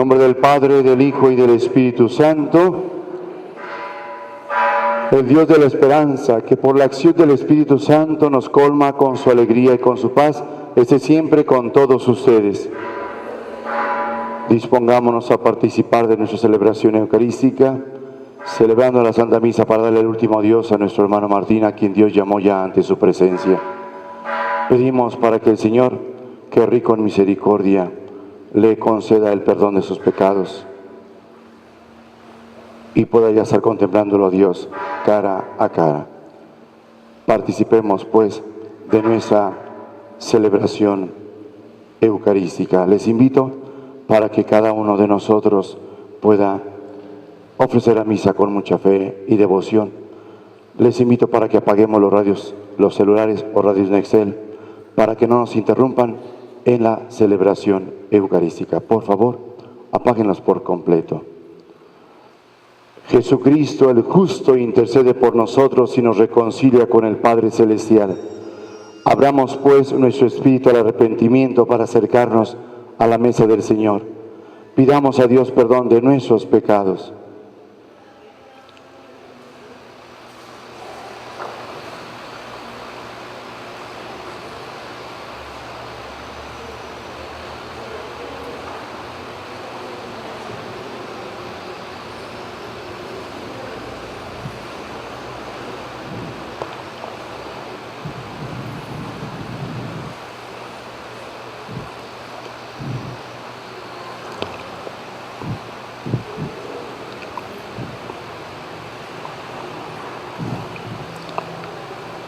nombre del Padre, del Hijo y del Espíritu Santo. El Dios de la esperanza, que por la acción del Espíritu Santo nos colma con su alegría y con su paz, esté siempre con todos ustedes. Dispongámonos a participar de nuestra celebración eucarística, celebrando la Santa Misa para darle el último adiós a nuestro hermano Martín, a quien Dios llamó ya ante su presencia. Pedimos para que el Señor, que es rico en misericordia, le conceda el perdón de sus pecados y pueda ya estar contemplándolo a Dios cara a cara. Participemos, pues, de nuestra celebración eucarística. Les invito para que cada uno de nosotros pueda ofrecer la misa con mucha fe y devoción. Les invito para que apaguemos los radios, los celulares o radios Nextel, para que no nos interrumpan en la celebración eucarística. Por favor, apáguenlos por completo. Jesucristo, el justo, intercede por nosotros y nos reconcilia con el Padre Celestial. Abramos, pues, nuestro espíritu al arrepentimiento para acercarnos a la mesa del Señor. Pidamos a Dios perdón de nuestros pecados.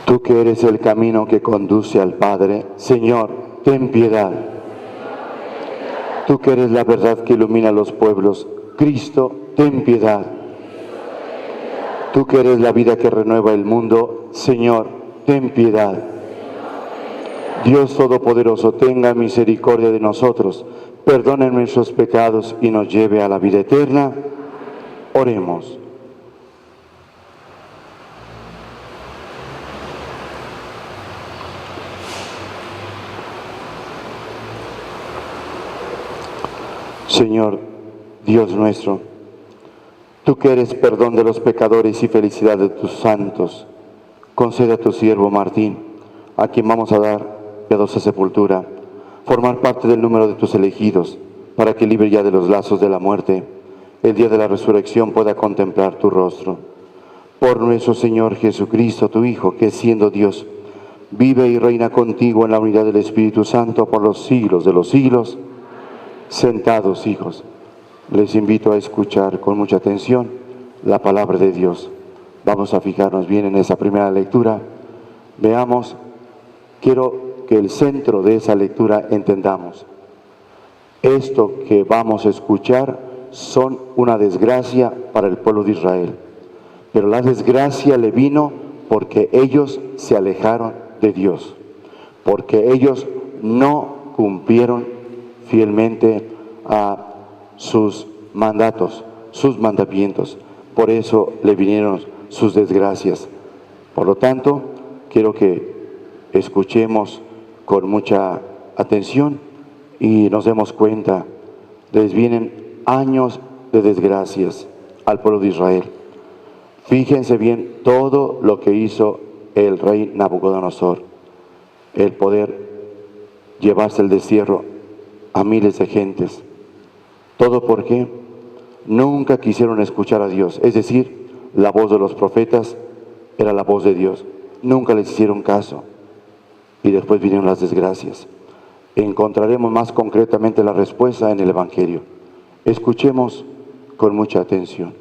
Tú que eres el camino que conduce al Padre, Señor, ten piedad. Tú que eres la verdad que ilumina a los pueblos, Cristo, ten piedad. Tú que eres la vida que renueva el mundo, Señor, ten piedad. Dios Todopoderoso, tenga misericordia de nosotros, perdone nuestros pecados y nos lleve a la vida eterna. Oremos. Señor, Dios nuestro, tú que eres perdón de los pecadores y felicidad de tus santos, concede a tu siervo Martín, a quien vamos a dar piadosa sepultura, formar parte del número de tus elegidos, para que libre ya de los lazos de la muerte, el día de la resurrección pueda contemplar tu rostro. Por nuestro Señor Jesucristo, tu Hijo, que siendo Dios, vive y reina contigo en la unidad del Espíritu Santo por los siglos de los siglos. Sentados, hijos, les invito a escuchar con mucha atención la palabra de Dios. Vamos a fijarnos bien en esa primera lectura. Veamos, quiero que el centro de esa lectura entendamos. Esto que vamos a escuchar son una desgracia para el pueblo de Israel. Pero la desgracia le vino porque ellos se alejaron de Dios, porque ellos no cumplieron fielmente a sus mandatos, sus mandamientos. Por eso le vinieron sus desgracias. Por lo tanto, quiero que escuchemos con mucha atención y nos demos cuenta, les vienen años de desgracias al pueblo de Israel. Fíjense bien todo lo que hizo el rey Nabucodonosor, el poder llevarse el destierro a miles de gentes. Todo porque nunca quisieron escuchar a Dios, es decir, la voz de los profetas era la voz de Dios. Nunca les hicieron caso y después vinieron las desgracias. Encontraremos más concretamente la respuesta en el Evangelio. Escuchemos con mucha atención.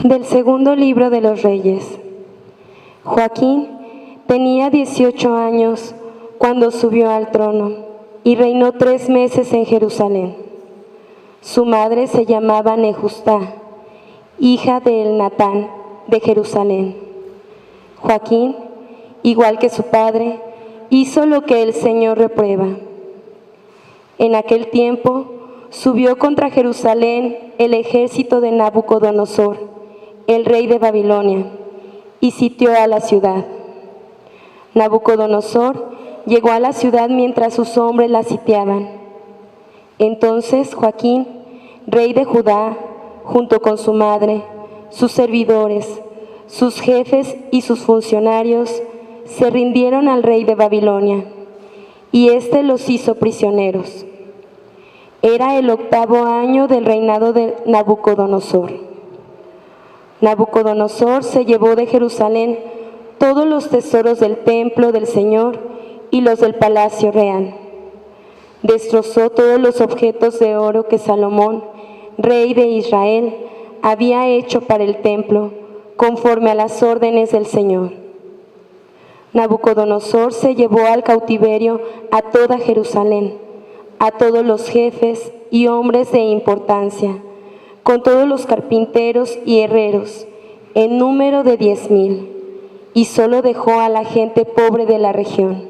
Del segundo libro de los Reyes. Joaquín tenía 18 años cuando subió al trono y reinó 3 meses en Jerusalén. Su madre se llamaba Nejustá, hija de Elnatán de Jerusalén. Joaquín igual que su padre, hizo lo que el Señor reprueba. En aquel tiempo subió contra Jerusalén el ejército de Nabucodonosor, el rey de Babilonia, y sitió a la ciudad. Nabucodonosor llegó a la ciudad mientras sus hombres la sitiaban. Entonces Joaquín, rey de Judá, junto con su madre, sus servidores, sus jefes y sus funcionarios, se rindieron al rey de Babilonia, y éste los hizo prisioneros. Era el 8º año del reinado de Nabucodonosor. Nabucodonosor se llevó de Jerusalén todos los tesoros del templo del Señor y los del palacio real. Destrozó todos los objetos de oro que Salomón, rey de Israel, había hecho para el templo, conforme a las órdenes del Señor. Nabucodonosor se llevó al cautiverio a toda Jerusalén, a todos los jefes y hombres de importancia, con todos los carpinteros y herreros, en número de 10,000, y solo dejó a la gente pobre de la región.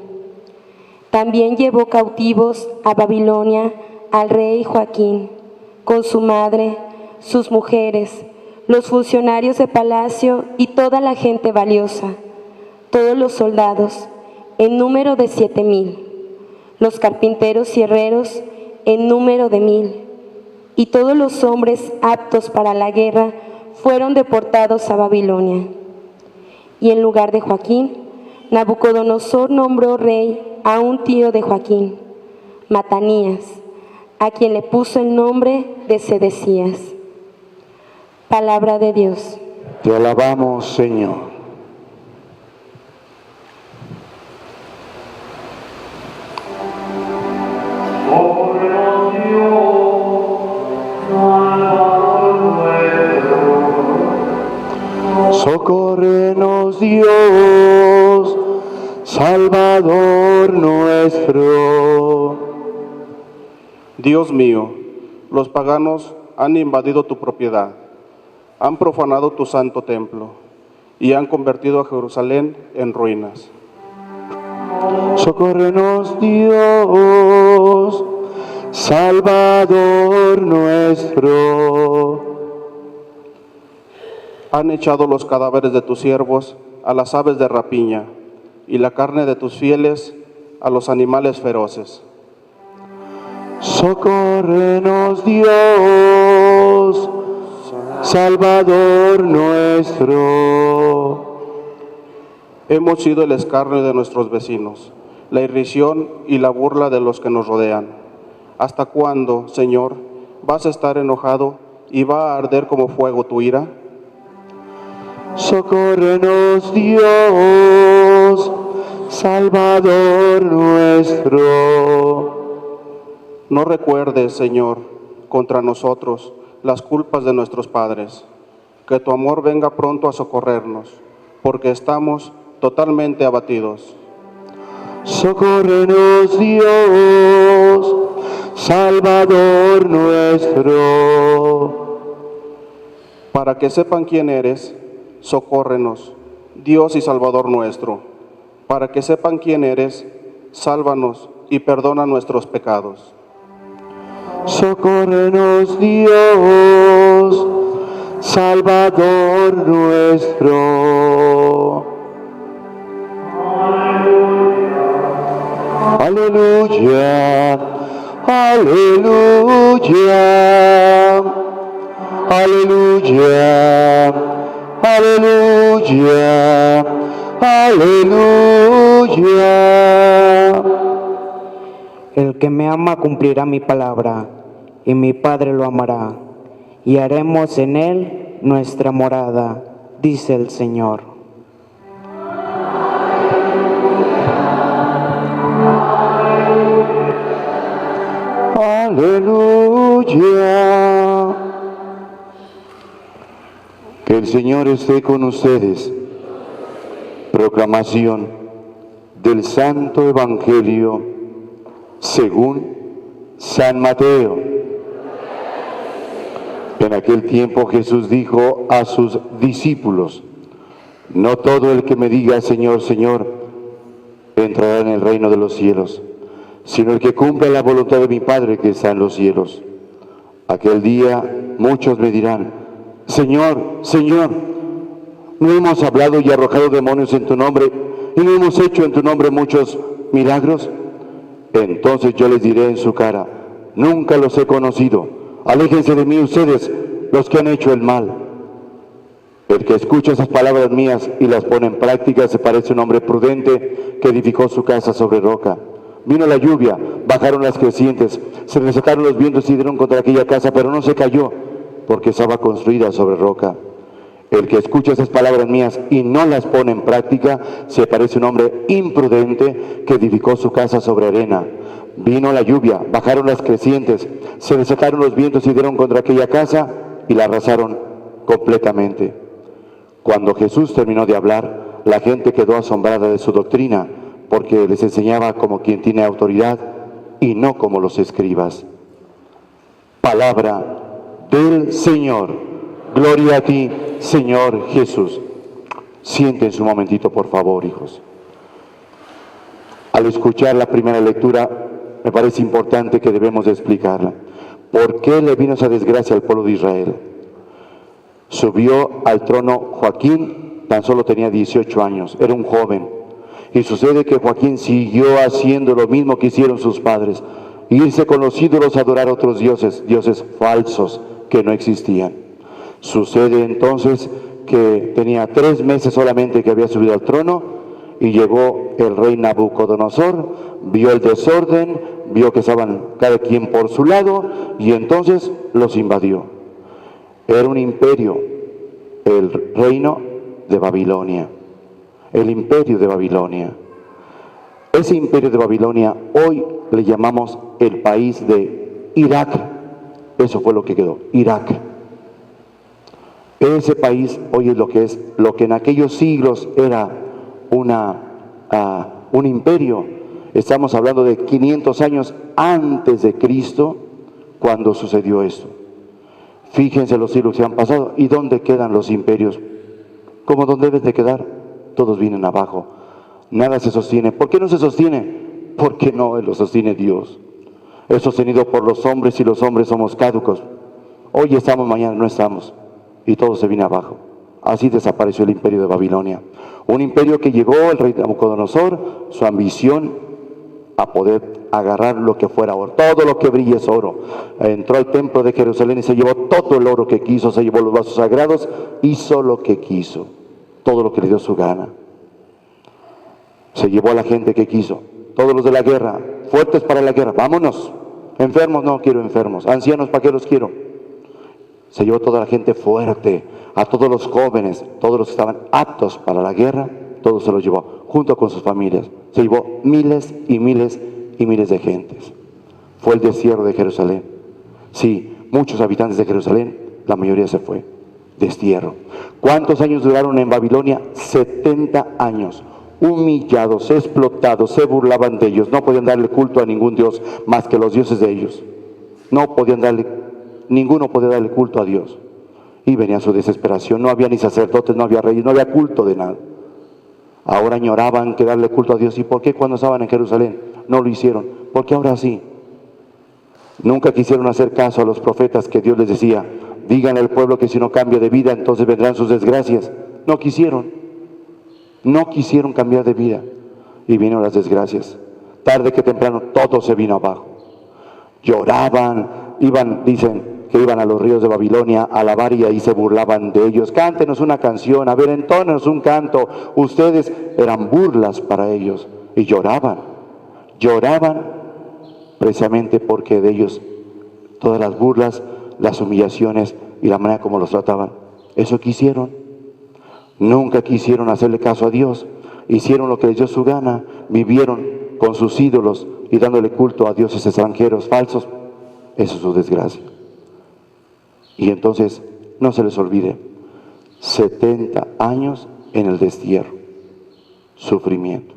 También llevó cautivos a Babilonia al rey Joaquín, con su madre, sus mujeres, los funcionarios de palacio y toda la gente valiosa, todos los soldados, en número de 7,000, los carpinteros y herreros, en número de 1,000, y todos los hombres aptos para la guerra fueron deportados a Babilonia. Y en lugar de Joaquín, Nabucodonosor nombró rey a un tío de Joaquín, Matanías, a quien le puso el nombre de Sedecías. Palabra de Dios. Te alabamos, Señor. Socórrenos, Dios, Salvador nuestro. Dios mío, los paganos han invadido tu propiedad, han profanado tu santo templo y han convertido a Jerusalén en ruinas. Socórrenos, Dios, Salvador nuestro. Han echado los cadáveres de tus siervos a las aves de rapiña y la carne de tus fieles a los animales feroces. Socórrenos, Dios, Salvador nuestro. Hemos sido el escarnio de nuestros vecinos, la irrisión y la burla de los que nos rodean. ¿Hasta cuándo, Señor, vas a estar enojado y va a arder como fuego tu ira? Socórrenos, Dios, Salvador nuestro. No recuerdes, Señor, contra nosotros las culpas de nuestros padres. Que tu amor venga pronto a socorrernos, porque estamos totalmente abatidos. Socórrenos, Dios, Salvador nuestro. Para que sepan quién eres, socórrenos, Dios y Salvador nuestro. Para que sepan quién eres, sálvanos y perdona nuestros pecados. Socórrenos, Dios, Salvador nuestro. Aleluya, aleluya, aleluya, aleluya, aleluya. El que me ama cumplirá mi palabra, y mi Padre lo amará, y haremos en él nuestra morada, dice el Señor. Aleluya. Que el Señor esté con ustedes. Proclamación del Santo Evangelio según San Mateo. En aquel tiempo Jesús dijo a sus discípulos: no todo el que me diga Señor, Señor, entrará en el reino de los cielos, sino el que cumple la voluntad de mi Padre que está en los cielos. Aquel día muchos me dirán: Señor, Señor, ¿no hemos hablado y arrojado demonios en tu nombre, y no hemos hecho en tu nombre muchos milagros? Entonces yo les diré en su cara: nunca los he conocido. Aléjense de mí ustedes, los que han hecho el mal. El que escucha esas palabras mías y las pone en práctica se parece a un hombre prudente que edificó su casa sobre roca. Vino la lluvia, bajaron las crecientes, se resacaron los vientos y dieron contra aquella casa, pero no se cayó, porque estaba construida sobre roca. El que escucha esas palabras mías y no las pone en práctica se parece a un hombre imprudente que edificó su casa sobre arena. Vino la lluvia, bajaron las crecientes, se resacaron los vientos y dieron contra aquella casa y la arrasaron completamente. Cuando Jesús terminó de hablar, la gente quedó asombrada de su doctrina, porque les enseñaba como quien tiene autoridad y no como los escribas. Palabra del Señor. Gloria a ti, Señor Jesús. Siéntense un momentito, por favor, hijos. Al escuchar la primera lectura, me parece importante que debemos de explicarla. ¿Por qué le vino esa desgracia al pueblo de Israel? Subió al trono Joaquín, tan solo tenía 18 años, era un joven. Y sucede que Joaquín siguió haciendo lo mismo que hicieron sus padres, irse con los ídolos a adorar a otros dioses, dioses falsos que no existían. Sucede entonces que tenía 3 meses solamente que había subido al trono y llegó el rey Nabucodonosor, vio el desorden, vio que estaban cada quien por su lado y entonces los invadió. Era un imperio, el reino de Babilonia. El imperio de Babilonia. Ese imperio de Babilonia hoy le llamamos el país de Irak. Eso fue lo que quedó, Irak. Ese país hoy es lo que en aquellos siglos era un imperio. Estamos hablando de 500 años antes de Cristo cuando sucedió esto. Fíjense los siglos que han pasado y dónde quedan los imperios. ¿Cómo dónde deben de quedar? Todos vienen abajo. Nada se sostiene. ¿Por qué no se sostiene? Porque no lo sostiene Dios. Es sostenido por los hombres y los hombres somos caducos. Hoy estamos, mañana no estamos. Y todo se viene abajo. Así desapareció el imperio de Babilonia. Un imperio que llegó el rey Nabucodonosor, su ambición a poder agarrar lo que fuera oro. Todo lo que brilla es oro. Entró al templo de Jerusalén y se llevó todo el oro que quiso, se llevó los vasos sagrados, hizo lo que quiso. Todo lo que le dio su gana. Se llevó a la gente que quiso. Todos los de la guerra, fuertes para la guerra, vámonos. Enfermos, no quiero enfermos. Ancianos, ¿para qué los quiero? Se llevó toda la gente fuerte, a todos los jóvenes, todos los que estaban aptos para la guerra, todos se los llevó, junto con sus familias. Se llevó miles y miles y miles de gentes. Fue el destierro de Jerusalén. Sí, muchos habitantes de Jerusalén, la mayoría se fue. Destierro. ¿Cuántos años duraron en Babilonia? 70 años. Humillados, explotados, se burlaban de ellos. No podían darle culto a ningún dios más que los dioses de ellos. Ninguno podía darle culto a Dios. Y venía su desesperación. No había ni sacerdotes, no había reyes, no había culto de nada. Ahora añoraban que darle culto a Dios. ¿Y por qué cuando estaban en Jerusalén no lo hicieron? Porque ahora sí. Nunca quisieron hacer caso a los profetas que Dios les decía: digan al pueblo que si no cambia de vida, entonces vendrán sus desgracias. No quisieron. No quisieron cambiar de vida. Y vinieron las desgracias. Tarde que temprano todo se vino abajo. Lloraban, dicen que iban a los ríos de Babilonia a alabar y ahí se burlaban de ellos. Cántenos una canción, a ver, entónenos un canto. Ustedes eran burlas para ellos. Y lloraban. Lloraban precisamente porque de ellos todas las burlas, las humillaciones y la manera como los trataban. Eso quisieron. Nunca quisieron hacerle caso a Dios. Hicieron lo que les dio su gana. Vivieron con sus ídolos y dándole culto a dioses extranjeros falsos. Eso es su desgracia. Y entonces, no se les olvide, 70 años en el destierro. Sufrimiento.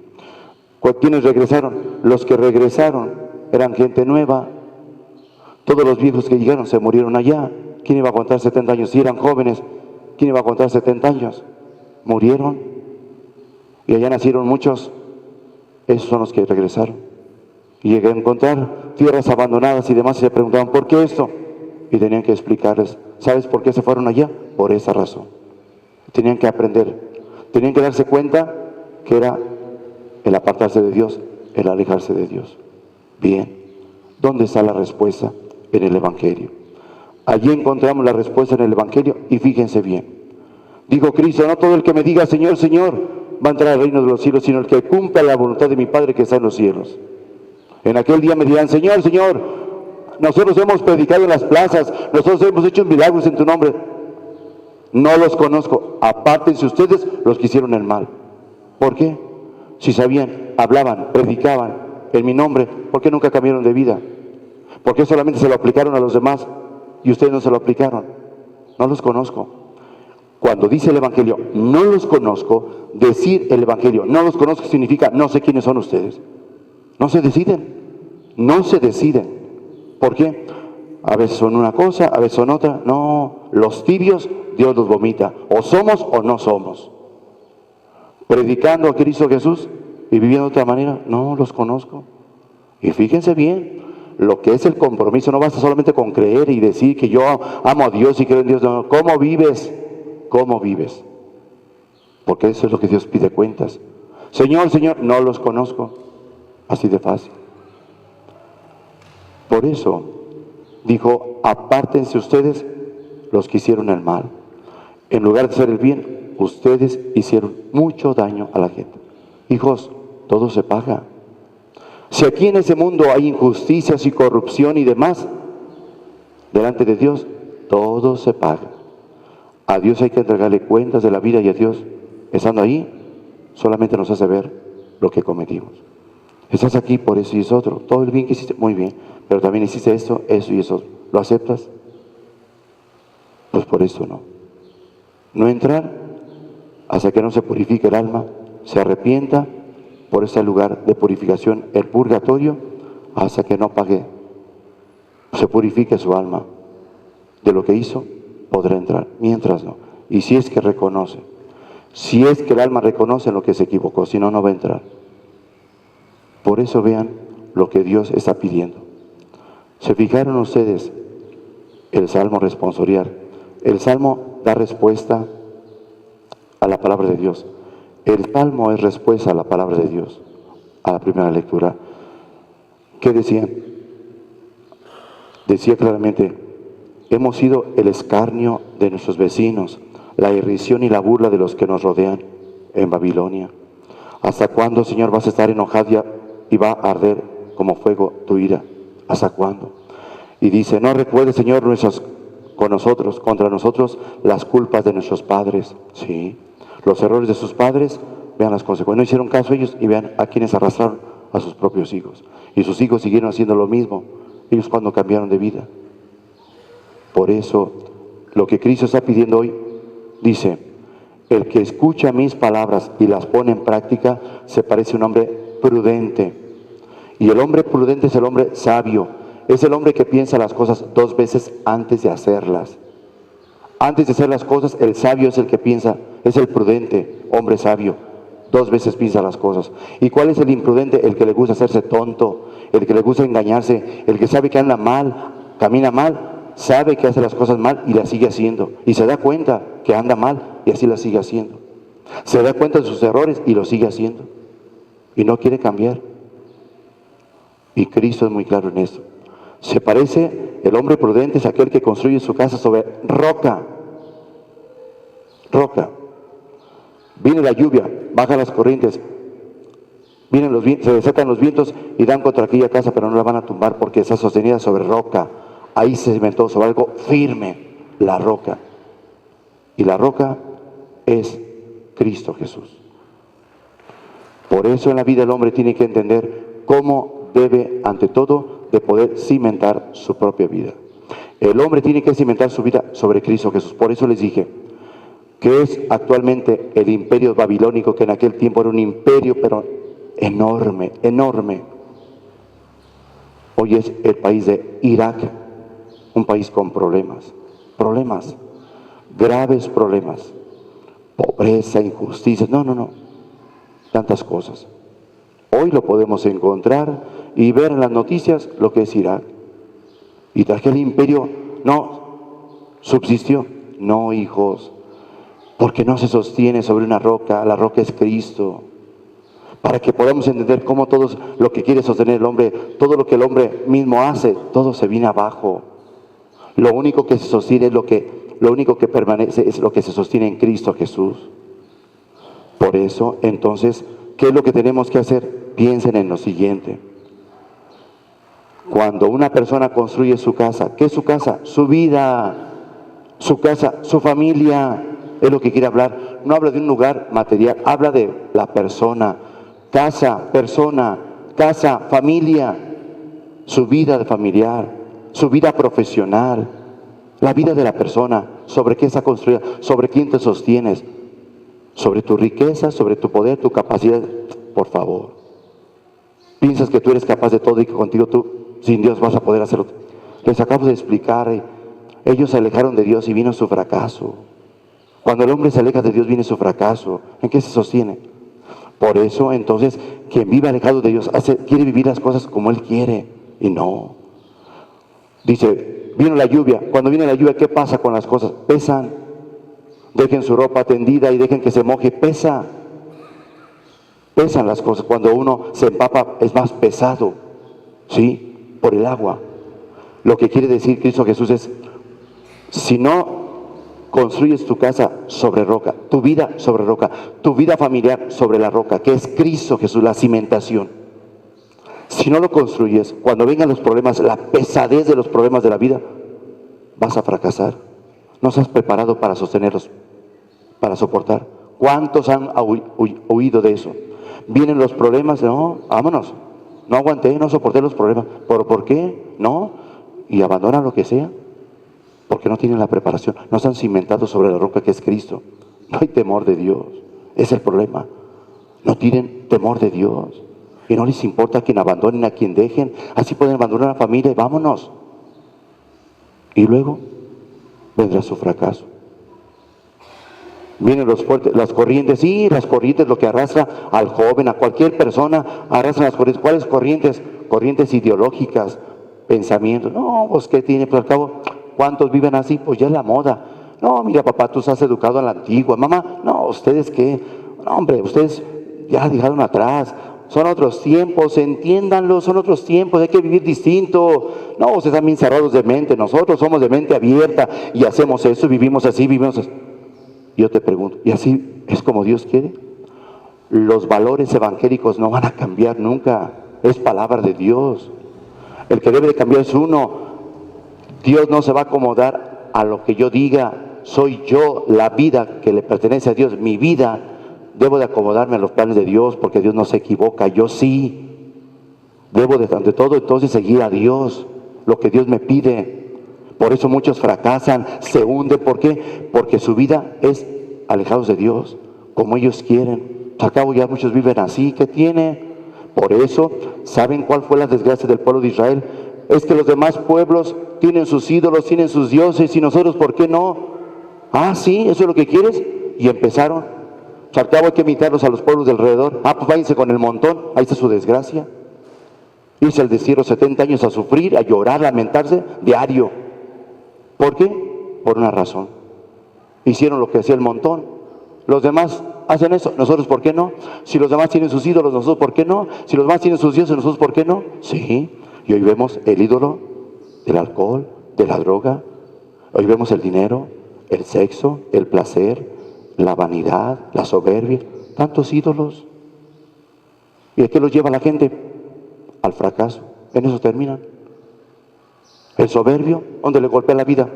¿Quiénes regresaron? Los que regresaron eran gente nueva. Todos los viejos que llegaron se murieron allá. ¿Quién iba a aguantar 70 años? Si eran jóvenes, ¿quién iba a aguantar 70 años? Murieron. Y allá nacieron muchos Esos son los que regresaron. Y llegué a encontrar tierras abandonadas y demás y se preguntaban, ¿por qué esto? Y tenían que explicarles, ¿sabes por qué se fueron allá? Por esa razón. Tenían que aprender, tenían que darse cuenta que era el apartarse de Dios, el alejarse de Dios. Bien, ¿dónde está la respuesta? En el Evangelio. Allí encontramos la respuesta en el Evangelio y fíjense bien. Dijo Cristo, no todo el que me diga Señor, Señor, va a entrar al reino de los cielos, sino el que cumpla la voluntad de mi Padre que está en los cielos. En aquel día me dirán, Señor, Señor, nosotros hemos predicado en las plazas, nosotros hemos hecho milagros en tu nombre. No los conozco, apártense ustedes los que hicieron el mal. ¿Por qué? Si sabían, hablaban, predicaban en mi nombre, ¿por qué nunca cambiaron de vida? ¿Por qué solamente se lo aplicaron a los demás y ustedes no se lo aplicaron? No los conozco. Cuando dice el Evangelio, no los conozco, decir el Evangelio, no los conozco significa no sé quiénes son ustedes. No se deciden, no se deciden. ¿Por qué? A veces son una cosa, a veces son otra. No, los tibios Dios los vomita. O somos o no somos. Predicando a Cristo Jesús y viviendo de otra manera, no los conozco. Y fíjense bien, lo que es el compromiso no basta solamente con creer y decir que yo amo a Dios y creo en Dios. No, ¿cómo vives? ¿Cómo vives? Porque eso es lo que Dios pide cuentas. Señor, Señor, no los conozco. Así de fácil. Por eso dijo, apártense ustedes los que hicieron el mal. En lugar de hacer el bien, ustedes hicieron mucho daño a la gente. Hijos, todo se paga. Si aquí en ese mundo hay injusticias y corrupción y demás, delante de Dios, todo se paga. A Dios hay que entregarle cuentas de la vida y a Dios, estando ahí, solamente nos hace ver lo que cometimos. Estás aquí por eso y es otro. Todo el bien que hiciste, muy bien. Pero también hiciste esto, eso y eso. ¿Lo aceptas? Pues por eso no. No entrar hasta que no se purifique el alma, se arrepienta por ese lugar de purificación, el purgatorio, hasta que no pague, se purifique su alma de lo que hizo, podrá entrar. Mientras no. Y si es que reconoce, si es que el alma reconoce lo que se equivocó, si no, no va a entrar. Por eso vean lo que Dios está pidiendo. ¿Se fijaron ustedes el Salmo responsorial? El Salmo da respuesta a la palabra de Dios. El Salmo es respuesta a la palabra de Dios, a la primera lectura. ¿Qué decían? Decía claramente, hemos sido el escarnio de nuestros vecinos, la irrisión y la burla de los que nos rodean en Babilonia. ¿Hasta cuándo, Señor, vas a estar enojado y va a arder como fuego tu ira? ¿Hasta cuándo? Y dice, no recuerdes, Señor, contra nosotros las culpas de nuestros padres. Sí, los errores de sus padres, vean las consecuencias. No hicieron caso a ellos y vean a quienes arrastraron a sus propios hijos. Y sus hijos siguieron haciendo lo mismo, ellos cuando cambiaron de vida. Por eso, lo que Cristo está pidiendo hoy, dice, el que escucha mis palabras y las pone en práctica, se parece a un hombre prudente. Y el hombre prudente es el hombre sabio, es el hombre que piensa las cosas 2 veces antes de hacerlas. Antes de hacer las cosas, el sabio es el que piensa, es el prudente, hombre sabio. 2 veces piensa las cosas. ¿Y cuál es el imprudente? El que le gusta hacerse tonto, el que le gusta engañarse, el que sabe que anda mal, camina mal, sabe que hace las cosas mal y las sigue haciendo. Y se da cuenta que anda mal y así las sigue haciendo. Se da cuenta de sus errores y lo sigue haciendo. Y no quiere cambiar. Y Cristo es muy claro en eso. Se parece, el hombre prudente es aquel que construye su casa sobre roca. Roca. Viene la lluvia, bajan las corrientes, vienen los vientos, se desatan los vientos y dan contra aquella casa, pero no la van a tumbar porque está sostenida sobre roca. Ahí se cimentó sobre algo firme, la roca. Y la roca es Cristo Jesús. Por eso en la vida el hombre tiene que entender cómo debe, ante todo, de poder cimentar su propia vida. El hombre tiene que cimentar su vida sobre Cristo Jesús. Por eso les dije, que es actualmente el imperio babilónico, que en aquel tiempo era un imperio, pero enorme, enorme. Hoy es el país de Irak, un país con problemas, graves problemas, pobreza, injusticias, no, tantas cosas. Hoy lo podemos encontrar y ver en las noticias lo que es Irak. Y tras que el imperio no subsistió. No, hijos, porque no se sostiene sobre una roca, la roca es Cristo. Para que podamos entender cómo todo lo que quiere sostener el hombre, todo lo que el hombre mismo hace, todo se viene abajo. Lo único que se sostiene es lo único que permanece es lo que se sostiene en Cristo Jesús. Por eso, entonces, ¿qué es lo que tenemos que hacer? Piensen en lo siguiente. Cuando una persona construye su casa, ¿qué es su casa? Su vida, su casa, su familia, es lo que quiere hablar. No habla de un lugar material, habla de la persona. Persona, casa, familia, su vida familiar, su vida profesional, la vida de la persona, sobre qué está construida, sobre quién te sostienes, sobre tu riqueza, sobre tu poder, tu capacidad. Por favor, piensas que tú eres capaz de todo y que contigo tú, sin Dios, vas a poder hacerlo. Les acabo de explicar, ellos se alejaron de Dios y vino su fracaso. Cuando el hombre se aleja de Dios viene su fracaso. ¿En qué se sostiene? Por eso, entonces, quien vive alejado de Dios quiere vivir las cosas como Él quiere, y no. Dice, vino la lluvia. Cuando viene la lluvia, ¿qué pasa con las cosas? Pesan. Dejen su ropa tendida y dejen que se moje. Pesan las cosas. Cuando uno se empapa es más pesado, ¿sí? Por el agua. Lo que quiere decir Cristo Jesús es, si no construyes tu casa sobre roca, tu vida sobre roca, tu vida familiar sobre la roca, que es Cristo Jesús, la cimentación. Si no lo construyes, cuando vengan los problemas, la pesadez de los problemas de la vida, vas a fracasar. No estás preparado para sostenerlos, para soportar. ¿Cuántos han huido de eso? Vienen los problemas, no, vámonos. No aguanté, no soporté los problemas. ¿Por qué? No. Y abandonan lo que sea. Porque no tienen la preparación, no están cimentados sobre la roca que es Cristo. No hay temor de Dios, es el problema. No tienen temor de Dios y no les importa a quien abandonen, a quien dejen. Así pueden abandonar a la familia y vámonos. Y luego vendrá su fracaso. Vienen los fuertes, las corrientes, sí, las corrientes, lo que arrastra al joven, a cualquier persona, arrastran las corrientes. ¿Cuáles corrientes? Corrientes ideológicas, pensamientos. No, pues ¿qué tiene? Pues al cabo, ¿cuántos viven así? Pues ya es la moda. No, mira papá, tú estás educado a la antigua. Mamá, no, ¿ustedes qué? No, hombre, ustedes ya dejaron atrás. Son otros tiempos, entiéndanlo, son otros tiempos, hay que vivir distinto. No, ustedes están bien cerrados de mente, nosotros somos de mente abierta y hacemos eso, vivimos así, vivimos así. Yo te pregunto, ¿y así es como Dios quiere? Los valores evangélicos no van a cambiar nunca, es palabra de Dios. El que debe de cambiar es uno. Dios no se va a acomodar a lo que yo diga, soy yo, la vida que le pertenece a Dios, mi vida, debo de acomodarme a los planes de Dios porque Dios no se equivoca, yo sí. Debo de, ante todo, entonces seguir a Dios, lo que Dios me pide. Por eso muchos fracasan, se hunden, ¿por qué? Porque su vida es alejados de Dios, como ellos quieren. Al cabo ya muchos viven así, ¿qué tiene? Por eso, ¿saben cuál fue la desgracia del pueblo de Israel? Es que los demás pueblos tienen sus ídolos, tienen sus dioses, y nosotros, ¿por qué no? Ah, sí, ¿eso es lo que quieres? Y empezaron. Al cabo hay que imitarlos a los pueblos de alrededor. Ah, pues váyanse con el montón, ahí está su desgracia. Irse al destierro 70 años a sufrir, a llorar, a lamentarse, diario. ¿Por qué? Por una razón. Hicieron lo que hacía el montón. Los demás hacen eso, nosotros ¿por qué no? Si los demás tienen sus ídolos, nosotros ¿por qué no? Si los demás tienen sus dioses, nosotros ¿por qué no? Sí, y hoy vemos el ídolo del alcohol, de la droga. Hoy vemos el dinero, el sexo, el placer, la vanidad, la soberbia, tantos ídolos. ¿Y a qué los lleva la gente? Al fracaso. En eso terminan. El soberbio, ¿dónde le golpea la vida?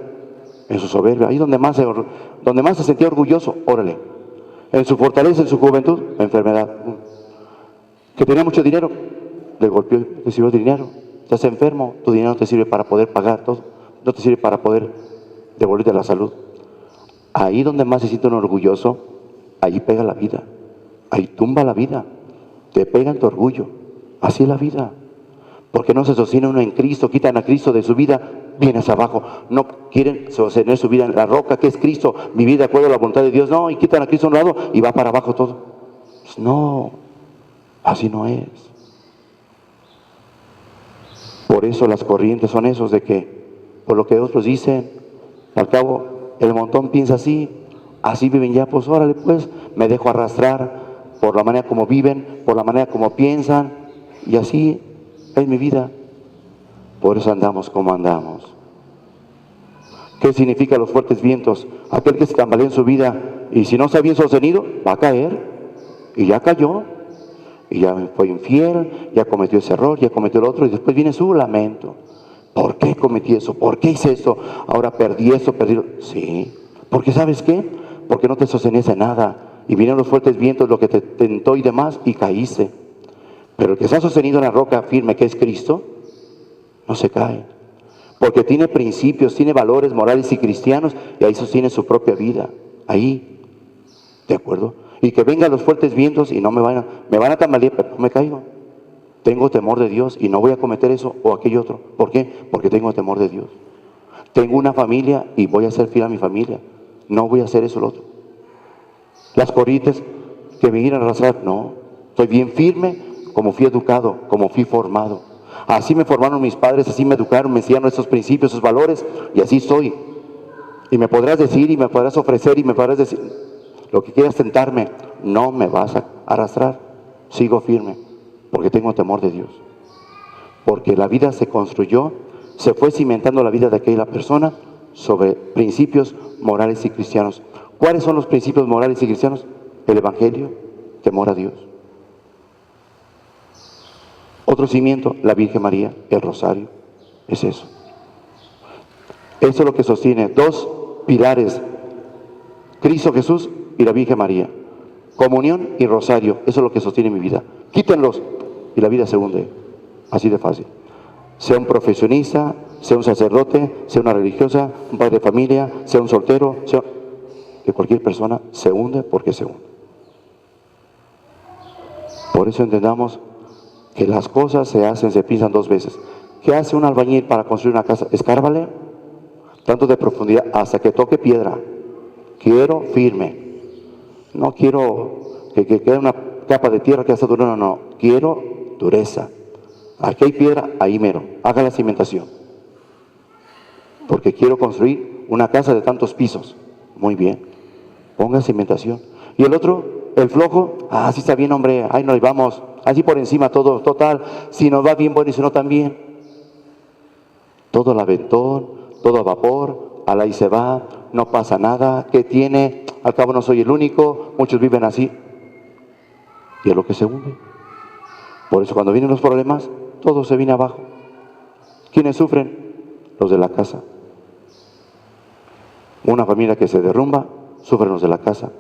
En su soberbia, ahí donde más se sentía orgulloso, órale. En su fortaleza, en su juventud, enfermedad. Que tenía mucho dinero, le golpeó, recibió dinero. Estás enfermo, tu dinero no te sirve para poder pagar todo, no te sirve para poder devolverte la salud. Ahí donde más se siente un orgulloso, ahí pega la vida, ahí tumba la vida, te pega en tu orgullo, así es la vida. Porque no se sostiene uno en Cristo, quitan a Cristo de su vida, vienes abajo. No quieren sostener su vida en la roca que es Cristo, vivir de acuerdo a la voluntad de Dios, no, y quitan a Cristo a un lado y va para abajo todo. Pues no, así no es. Por eso las corrientes son esos de que, por lo que otros dicen, al cabo el montón piensa así, así viven ya, pues órale pues, me dejo arrastrar por la manera como viven, por la manera como piensan, y así es mi vida. Por eso andamos como andamos. ¿Qué significa los fuertes vientos? Aquel que se tambalea en su vida y si no está bien sostenido, va a caer. Y ya cayó. Y ya fue infiel, ya cometió ese error, ya cometió el otro, y después viene su lamento. ¿Por qué cometí eso? ¿Por qué hice eso? Ahora perdí eso, perdí lo... Sí. Porque ¿sabes qué? Porque no te sostenías en nada. Y vinieron los fuertes vientos, lo que te tentó y demás, y caíste. Pero el que se ha sostenido en la roca firme, que es Cristo, no se cae. Porque tiene principios, tiene valores morales y cristianos, y ahí sostiene su propia vida. Ahí. ¿De acuerdo? Y que vengan los fuertes vientos y no me van a tambalear, pero no me caigo. Tengo temor de Dios y no voy a cometer eso o aquello otro. ¿Por qué? Porque tengo temor de Dios. Tengo una familia y voy a ser fiel a mi familia. No voy a hacer eso o lo otro. Las corrientes que me vienen a arrastrar, no. Soy bien firme como fui educado, como fui formado. Así me formaron mis padres, así me educaron, me enseñaron esos principios, esos valores, y así soy. Y me podrás decir y me podrás ofrecer y me podrás decir lo que quieras tentarme, no me vas a arrastrar. Sigo firme, porque tengo temor de Dios. Porque la vida se construyó, se fue cimentando la vida de aquella persona sobre principios morales y cristianos. ¿Cuáles son los principios morales y cristianos? El Evangelio, temor a Dios. Otro cimiento, la Virgen María, el Rosario, es eso. Eso es lo que sostiene dos pilares, Cristo Jesús y la Virgen María. Comunión y Rosario, eso es lo que sostiene mi vida. Quítenlos y la vida se hunde, así de fácil. Sea un profesionista, sea un sacerdote, sea una religiosa, un padre de familia, sea un soltero, sea que cualquier persona se hunde porque se hunde. Por eso entendamos que las cosas se hacen, se piensan dos veces. ¿Qué hace un albañil para construir una casa? Escárbale tanto de profundidad hasta que toque piedra. Quiero firme. No quiero que quede una capa de tierra que hasta dura, no. Quiero dureza. Aquí hay piedra, ahí mero. Haga la cimentación. Porque quiero construir una casa de tantos pisos. Muy bien. Ponga cimentación. Y el otro, el flojo, sí está bien, hombre, ahí nos vamos, así por encima todo, total, si nos va bien, bueno, y si no también. Todo al aventón, todo a vapor, al ahí se va, no pasa nada, ¿qué tiene? Al cabo no soy el único, muchos viven así. Y es lo que se hunde. Por eso cuando vienen los problemas, todo se viene abajo. ¿Quiénes sufren? Los de la casa. Una familia que se derrumba, sufren los de la casa.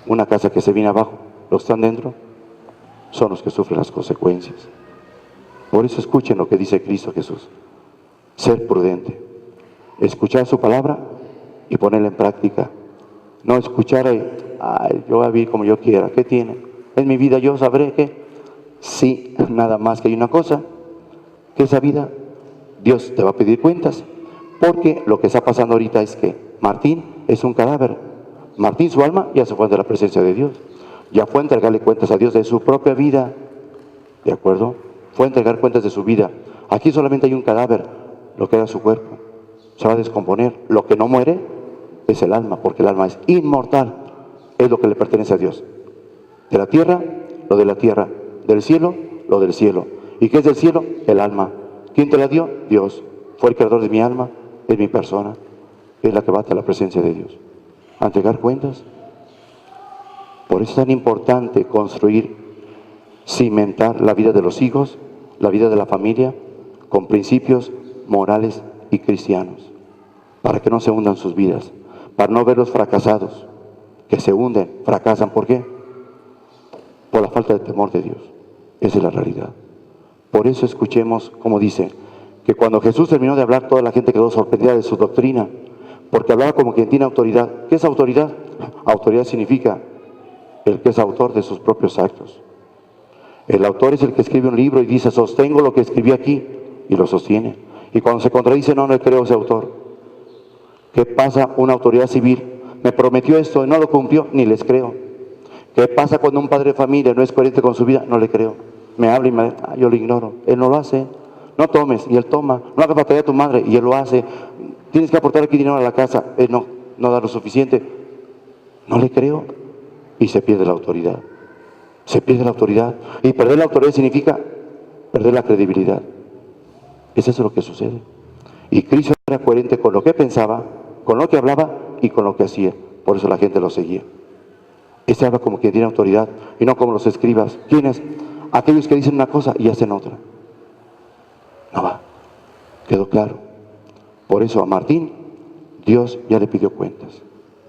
Una casa que se viene abajo, los que están dentro, son los que sufren las consecuencias. Por eso escuchen lo que dice Cristo Jesús. Ser prudente. Escuchar su palabra y ponerla en práctica. No escuchar, yo voy a vivir como yo quiera. ¿Qué tiene? En mi vida yo sabré que sí, nada más que hay una cosa, que esa vida Dios te va a pedir cuentas. Porque lo que está pasando ahorita es que Martín es un cadáver. Martín, su alma, ya se fue de la presencia de Dios. Ya fue a entregarle cuentas a Dios de su propia vida. ¿De acuerdo? Fue a entregar cuentas de su vida. Aquí solamente hay un cadáver, lo que era su cuerpo. Se va a descomponer. Lo que no muere es el alma, porque el alma es inmortal. Es lo que le pertenece a Dios. De la tierra, lo de la tierra. Del cielo, lo del cielo. ¿Y qué es del cielo? El alma. ¿Quién te la dio? Dios. Fue el creador de mi alma, es mi persona. Es la que va a la presencia de Dios. A entregar cuentas. Por eso es tan importante construir, cimentar la vida de los hijos, la vida de la familia, con principios morales y cristianos, para que no se hundan sus vidas, para no verlos fracasados, que se hunden, fracasan. ¿Por qué? Por la falta de temor de Dios. Esa es la realidad. Por eso escuchemos, como dice, que cuando Jesús terminó de hablar, toda la gente quedó sorprendida de su doctrina, porque hablaba como quien tiene autoridad. ¿Qué es autoridad? Autoridad significa el que es autor de sus propios actos. El autor es el que escribe un libro y dice, sostengo lo que escribí aquí, y lo sostiene. Y cuando se contradice, no le creo a ese autor. ¿Qué pasa? Una autoridad civil me prometió esto y no lo cumplió, ni les creo. ¿Qué pasa cuando un padre de familia no es coherente con su vida? No le creo. Me habla y yo lo ignoro. Él no lo hace. no tomes, y él toma, no hagas batalla a tu madre, y él lo hace, tienes que aportar aquí dinero a la casa, él no da lo suficiente, no le creo, y se pierde la autoridad. Se pierde la autoridad, y perder la autoridad significa perder la credibilidad. Es eso lo que sucede. Y Cristo era coherente con lo que pensaba, con lo que hablaba y con lo que hacía. Por eso la gente lo seguía. Este habla como quien tiene autoridad y no como los escribas. ¿Quiénes? Aquellos que dicen una cosa y hacen otra. No va. Quedó claro. Por eso a Martín Dios ya le pidió cuentas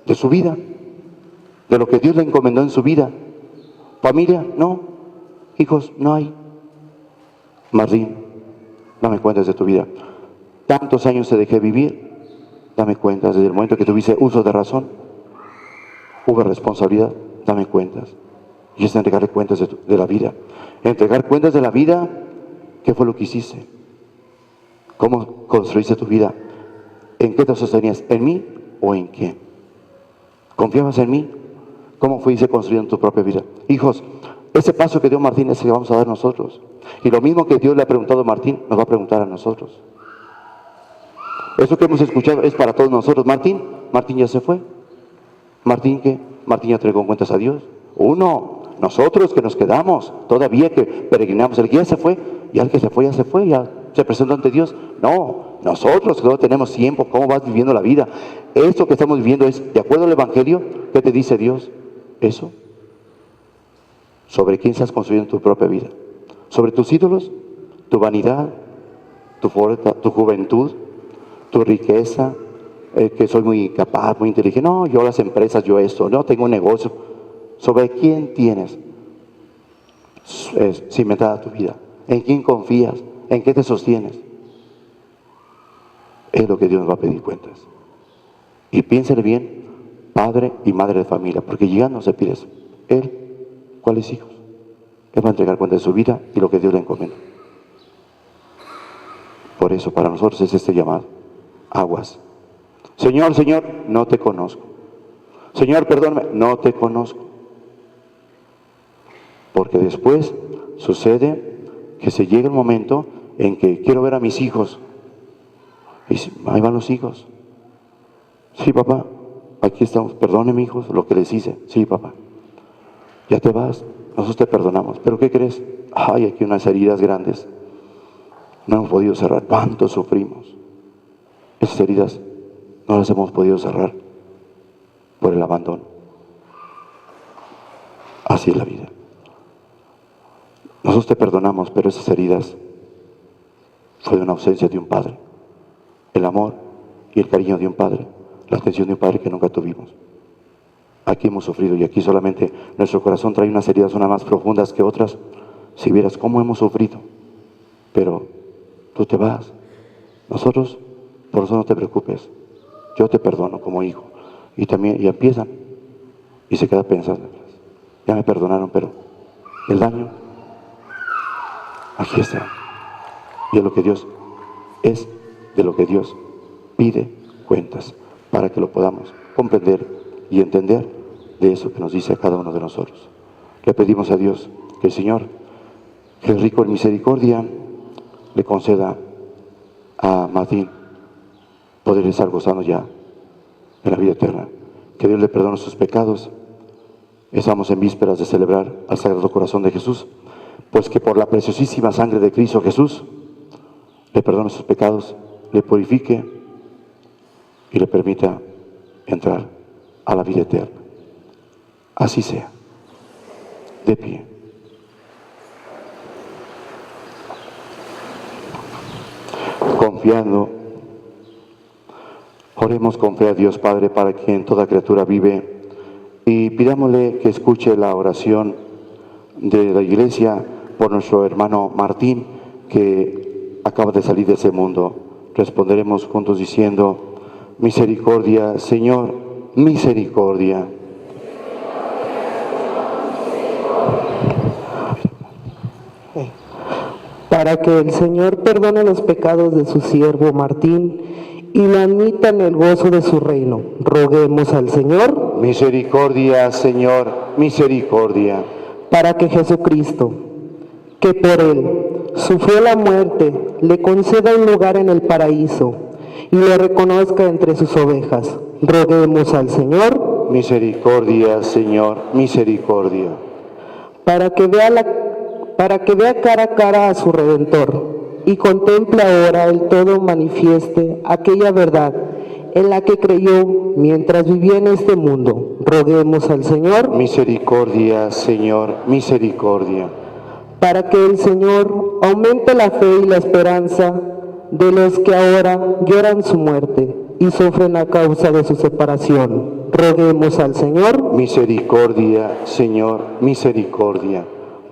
de su vida, de lo que Dios le encomendó en su vida. Familia, no. Hijos, no hay. Martín, dame cuentas de tu vida. Tantos años te dejé vivir, dame cuentas. Desde el momento que tuviste uso de razón, hubo responsabilidad, dame cuentas. Y es entregarle cuentas de la vida. Entregar cuentas de la vida, ¿qué fue lo que hiciste? ¿Cómo construiste tu vida? ¿En qué te sostenías? ¿En mí o en quién? ¿Confiabas en mí? ¿Cómo fuiste construyendo tu propia vida? Hijos, ese paso que dio Martín es el que vamos a dar nosotros. Y lo mismo que Dios le ha preguntado a Martín, nos va a preguntar a nosotros. Eso que hemos escuchado es para todos nosotros. Martín ya se fue. ¿Martín qué? Martín ya entregó cuentas a Dios. Nosotros que nos quedamos, todavía que peregrinamos, el que ya se fue, ya el que se fue, ya se presentó ante Dios. No, nosotros que todavía tenemos tiempo, ¿cómo vas viviendo la vida? Esto que estamos viviendo es, de acuerdo al Evangelio, ¿qué te dice Dios? Eso. ¿Sobre quién estás construyendo tu propia vida? ¿Sobre tus ídolos? ¿Tu vanidad? ¿Tu juventud? ¿Tu riqueza? Que soy muy capaz, muy inteligente. No, yo las empresas, yo esto, no tengo un negocio. ¿Sobre quién tienes cimentada tu vida? ¿En quién confías? ¿En qué te sostienes? Es lo que Dios nos va a pedir cuentas. Y piénsale bien, padre y madre de familia, porque llegando se pide eso. Él, ¿cuáles hijos? Él va a entregar cuenta de su vida y lo que Dios le encomienda. Por eso para nosotros es este llamado. Aguas. Señor, no te conozco. Señor, perdóname, no te conozco. Porque después sucede que se llega el momento en que quiero ver a mis hijos. Y ahí van los hijos. Sí, papá, aquí estamos. Perdóneme, hijos, lo que les hice. Sí, papá. Ya te vas. Nosotros te perdonamos. ¿Pero qué crees? Hay aquí unas heridas grandes. No hemos podido cerrar. ¿Cuánto sufrimos? Esas heridas no las hemos podido cerrar por el abandono. Así es la vida. Nosotros te perdonamos, pero esas heridas fue de una ausencia de un padre. El amor y el cariño de un padre, la atención de un padre que nunca tuvimos. Aquí hemos sufrido y aquí solamente nuestro corazón trae unas heridas, unas más profundas que otras. Si vieras cómo hemos sufrido, pero tú te vas. Nosotros, por eso no te preocupes. Yo te perdono como hijo. Y también, y empiezan y se queda pensando. Ya me perdonaron, pero el daño, aquí está. Y es lo que Dios es, de lo que Dios pide cuentas, para que lo podamos comprender y entender de eso que nos dice a cada uno de nosotros. Le pedimos a Dios que el Señor, que es rico en misericordia, le conceda a Martín poder estar gozando ya en la vida eterna. Que Dios le perdone sus pecados. Estamos en vísperas de celebrar al Sagrado Corazón de Jesús, pues que por la preciosísima sangre de Cristo Jesús le perdone sus pecados, le purifique y le permita entrar a la vida eterna. Así sea. De pie. Confiando, oremos con fe a Dios Padre, para quien toda criatura vive, y pidámosle que escuche la oración de la Iglesia por nuestro hermano Martín, que acaba de salir de ese mundo. Responderemos juntos diciendo: misericordia, Señor, misericordia. Para que el Señor perdone los pecados de su siervo Martín y lo admita en el gozo de su reino, roguemos al Señor. Misericordia, Señor, misericordia. Para que Jesucristo, que por él sufrió la muerte, le conceda un lugar en el paraíso y le reconozca entre sus ovejas. Roguemos al Señor. Misericordia, Señor, misericordia. Para que vea cara a cara a su Redentor y contemple ahora el todo manifieste aquella verdad en la que creyó mientras vivía en este mundo. Roguemos al Señor. Misericordia, Señor, misericordia. Para que el Señor aumente la fe y la esperanza de los que ahora lloran su muerte y sufren a causa de su separación. Roguemos al Señor. Misericordia, Señor, misericordia.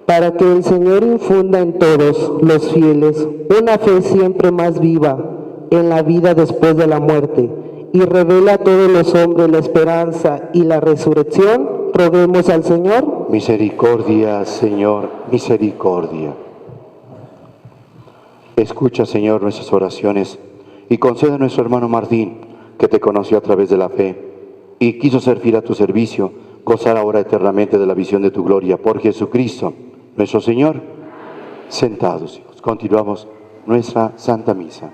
Para que el Señor infunda en todos los fieles una fe siempre más viva en la vida después de la muerte y revela a todos los hombres la esperanza y la resurrección. Roguemos al Señor. Misericordia, Señor, misericordia. Escucha, Señor, nuestras oraciones y concede a nuestro hermano Martín, que te conoció a través de la fe y quiso ser fiel a tu servicio, gozar ahora eternamente de la visión de tu gloria. Por Jesucristo, nuestro Señor. Sentados, hijos, continuamos nuestra Santa Misa.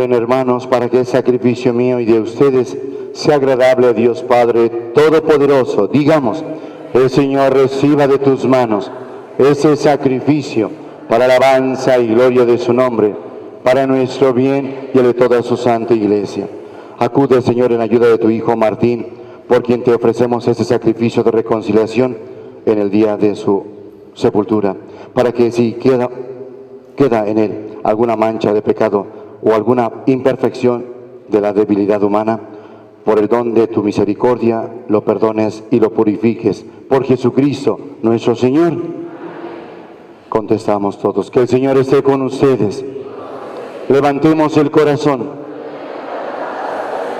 Hermanos, para que el sacrificio mío y de ustedes sea agradable a Dios Padre Todopoderoso. Digamos: el Señor reciba de tus manos ese sacrificio para alabanza y gloria de su nombre, para nuestro bien y el de toda su santa Iglesia. Acude, Señor, en ayuda de tu Hijo Martín, por quien te ofrecemos este sacrificio de reconciliación en el día de su sepultura, para que si queda en él alguna mancha de pecado o alguna imperfección de la debilidad humana, por el don de tu misericordia lo perdones y lo purifiques. Por Jesucristo nuestro Señor. Contestamos todos: que el Señor esté con ustedes. Levantemos el corazón.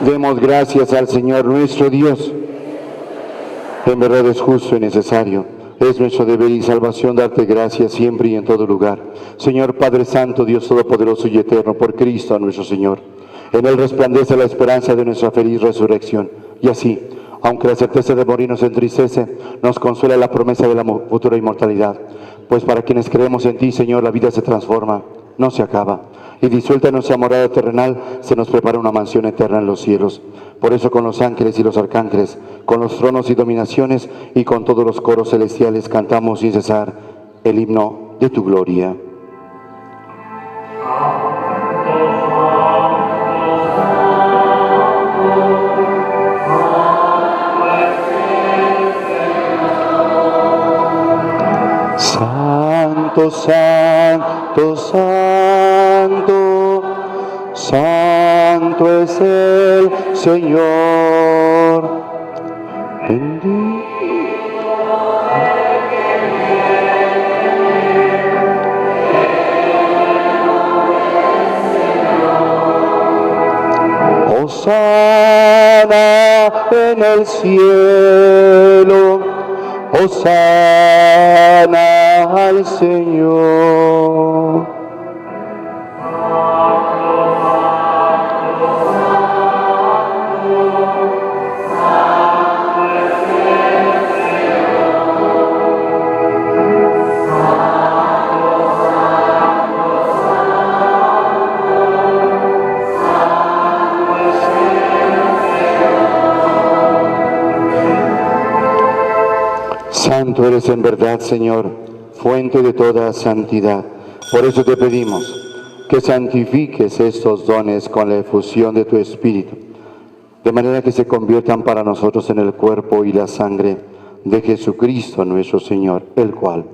Demos gracias al Señor nuestro Dios. En verdad es justo y necesario. Es nuestro deber y salvación darte gracias siempre y en todo lugar. Señor Padre Santo, Dios Todopoderoso y Eterno, por Cristo nuestro Señor. En Él resplandece la esperanza de nuestra feliz resurrección. Y así, aunque la certeza de morir nos entristece, nos consuela la promesa de la futura inmortalidad. Pues para quienes creemos en ti, Señor, la vida se transforma, no se acaba. Y disuelta en nuestra morada terrenal, se nos prepara una mansión eterna en los cielos. Por eso con los ángeles y los arcángeles, con los tronos y dominaciones y con todos los coros celestiales cantamos sin cesar el himno de tu gloria. Santo, santo, santo, Santo es el Señor. Bendito. Hosana en el cielo, hosana al Señor. Santo eres en verdad, Señor, fuente de toda santidad. Por eso te pedimos que santifiques estos dones con la efusión de tu Espíritu, de manera que se conviertan para nosotros en el cuerpo y la sangre de Jesucristo nuestro Señor, el cual,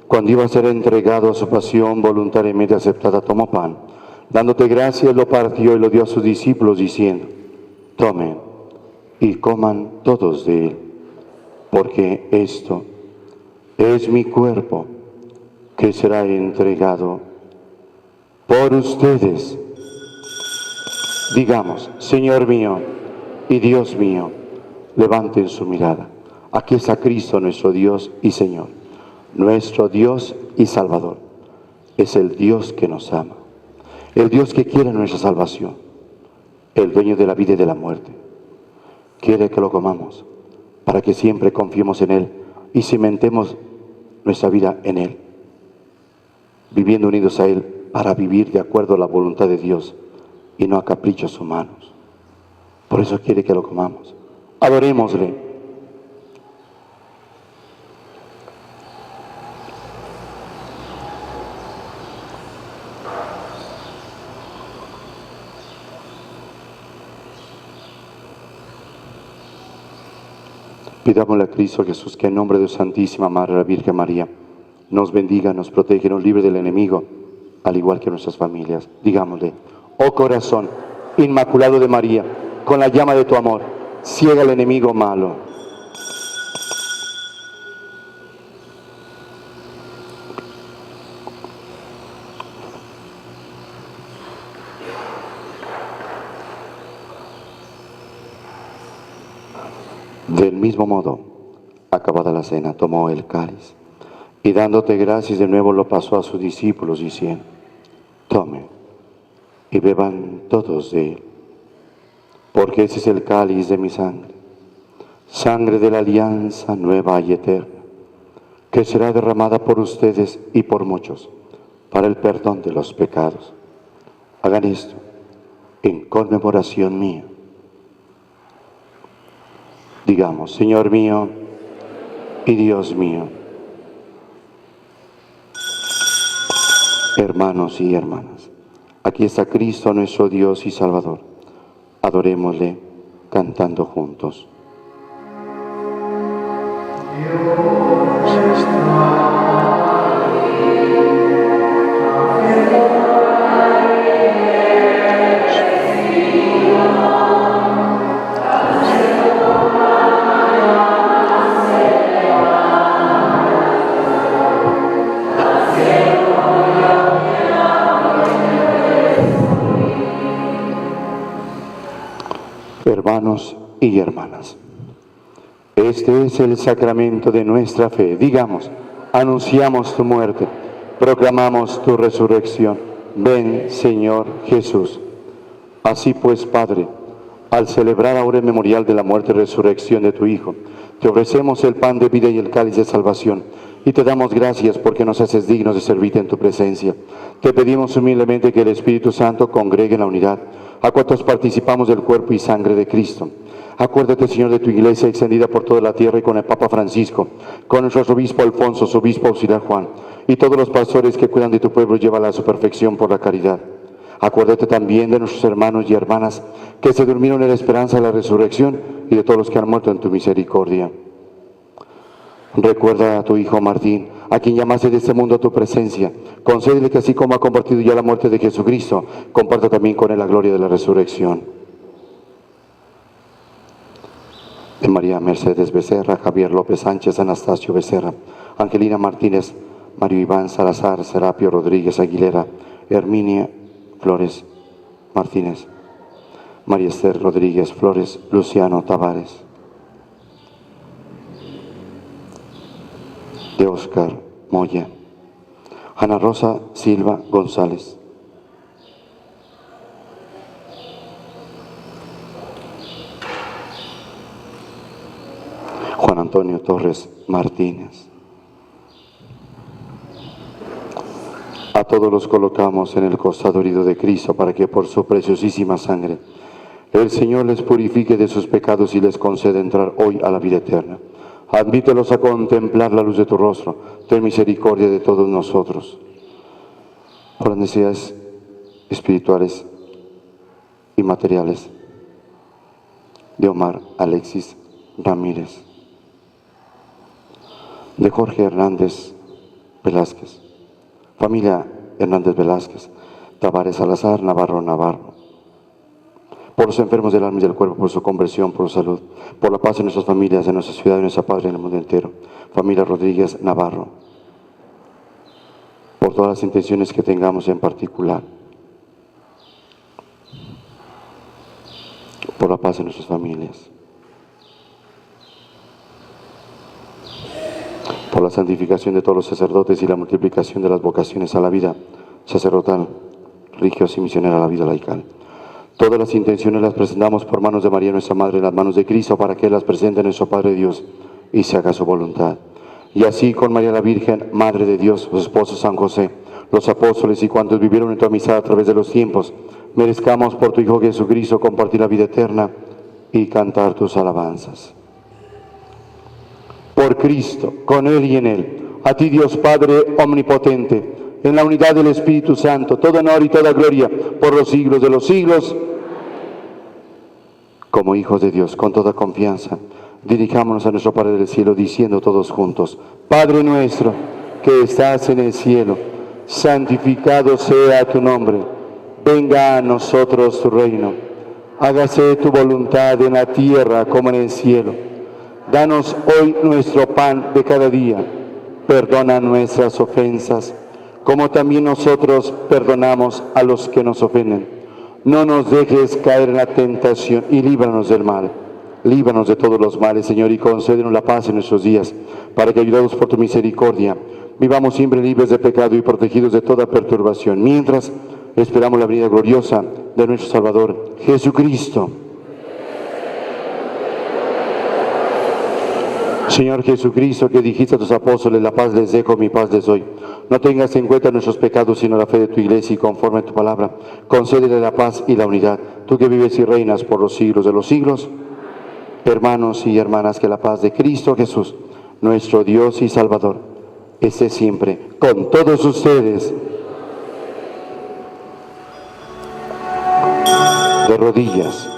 cuando iba a ser entregado a su pasión voluntariamente aceptada, tomó pan, dándote gracias, lo partió y lo dio a sus discípulos, diciendo: tomen y coman todos de él, porque esto es mi cuerpo que será entregado por ustedes. Digamos: Señor mío y Dios mío, levanten su mirada. Aquí está Cristo, nuestro Dios y Señor, nuestro Dios y Salvador. Es el Dios que nos ama, el Dios que quiere nuestra salvación, el dueño de la vida y de la muerte. Quiere que lo comamos para que siempre confiemos en Él y cimentemos nuestra vida en Él, viviendo unidos a Él para vivir de acuerdo a la voluntad de Dios y no a caprichos humanos. Por eso quiere que lo comamos. Adorémosle. Pidámosle a Cristo Jesús que en nombre de Santísima Madre, la Virgen María, nos bendiga, nos protege, nos libre del enemigo, al igual que nuestras familias. Digámosle: oh corazón inmaculado de María, con la llama de tu amor, ciega al enemigo malo. Del mismo modo, acabada la cena, tomó el cáliz y dándote gracias de nuevo lo pasó a sus discípulos, diciendo: tomen y beban todos de él, porque ese es el cáliz de mi sangre, sangre de la alianza nueva y eterna, que será derramada por ustedes y por muchos para el perdón de los pecados. Hagan esto en conmemoración mía. Digamos: Señor mío y Dios mío. Hermanos y hermanas, aquí está Cristo, nuestro Dios y Salvador. Adorémosle cantando juntos. Hermanos y hermanas, este es el sacramento de nuestra fe. Digamos: anunciamos tu muerte, proclamamos tu resurrección. Ven, Señor Jesús. Así pues, Padre, al celebrar ahora el memorial de la muerte y resurrección de tu Hijo, te ofrecemos el pan de vida y el cáliz de salvación, y te damos gracias porque nos haces dignos de servirte en tu presencia. Te pedimos humildemente que el Espíritu Santo congregue en la unidad a cuantos participamos del cuerpo y sangre de Cristo. Acuérdate, Señor, de tu iglesia extendida por toda la tierra y con el Papa Francisco, con nuestro obispo Alfonso, su obispo auxiliar Juan, y todos los pastores que cuidan de tu pueblo y llévala a su perfección por la caridad. Acuérdate también de nuestros hermanos y hermanas que se durmieron en la esperanza de la resurrección y de todos los que han muerto en tu misericordia. Recuerda a tu hijo Martín, a quien llamaste de este mundo a tu presencia. Concédele que así como ha compartido ya la muerte de Jesucristo, comparta también con él la gloria de la resurrección. De María Mercedes Becerra, Javier López Sánchez, Anastasio Becerra, Angelina Martínez, Mario Iván Salazar, Serapio Rodríguez Aguilera, Herminia Flores Martínez, María Esther Rodríguez Flores, Luciano Tavares. De Oscar Moya, Ana Rosa Silva González. Juan Antonio Torres Martínez. A todos los colocamos en el costado herido de Cristo para que por su preciosísima sangre el Señor les purifique de sus pecados y les conceda entrar hoy a la vida eterna. Admítelos a contemplar la luz de tu rostro. Ten misericordia de todos nosotros. Por las necesidades espirituales y materiales de Omar Alexis Ramírez, de Jorge Hernández Velázquez, familia Hernández Velázquez, Tavares Salazar, Navarro Navarro, por los enfermos del alma y del cuerpo, por su conversión, por su salud, por la paz en nuestras familias, en nuestra ciudad, en nuestra patria, en el mundo entero. Familia Rodríguez Navarro, por todas las intenciones que tengamos en particular, por la paz en nuestras familias, por la santificación de todos los sacerdotes y la multiplicación de las vocaciones a la vida sacerdotal, religiosa y misionera, a la vida laical. Todas las intenciones las presentamos por manos de María nuestra Madre en las manos de Cristo para que las presente nuestro Padre Dios y se haga su voluntad. Y así con María la Virgen, Madre de Dios, su esposo San José, los apóstoles y cuantos vivieron en tu amistad a través de los tiempos, merezcamos por tu Hijo Jesucristo compartir la vida eterna y cantar tus alabanzas. Por Cristo, con Él y en Él, a ti Dios Padre omnipotente, en la unidad del Espíritu Santo, todo honor y toda gloria por los siglos de los siglos. Como hijos de Dios, con toda confianza, dirijámonos a nuestro Padre del cielo diciendo todos juntos: Padre nuestro que estás en el cielo, santificado sea tu nombre. Venga a nosotros tu reino. Hágase tu voluntad en la tierra como en el cielo. Danos hoy nuestro pan de cada día. Perdona nuestras ofensas, como también nosotros perdonamos a los que nos ofenden. No nos dejes caer en la tentación y líbranos del mal. Líbranos de todos los males, Señor, y concédenos la paz en nuestros días, para que, ayudados por tu misericordia, vivamos siempre libres de pecado y protegidos de toda perturbación, mientras esperamos la venida gloriosa de nuestro Salvador, Jesucristo. Señor Jesucristo, que dijiste a tus apóstoles: la paz les dejo, mi paz les doy. No tengas en cuenta nuestros pecados, sino la fe de tu iglesia, y conforme a tu palabra, concédele la paz y la unidad. Tú que vives y reinas por los siglos de los siglos. Hermanos y hermanas, que la paz de Cristo Jesús, nuestro Dios y Salvador, esté siempre con todos ustedes. De rodillas.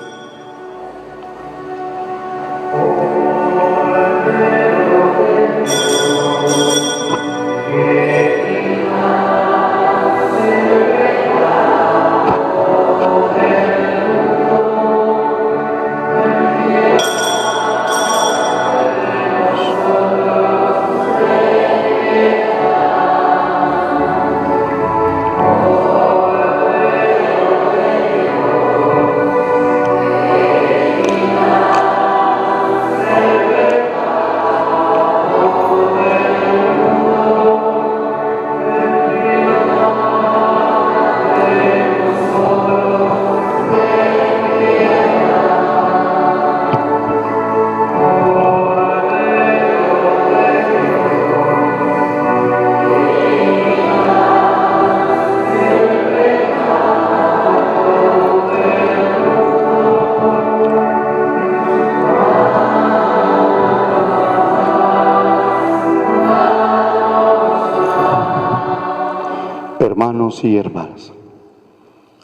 Hermanos y hermanas,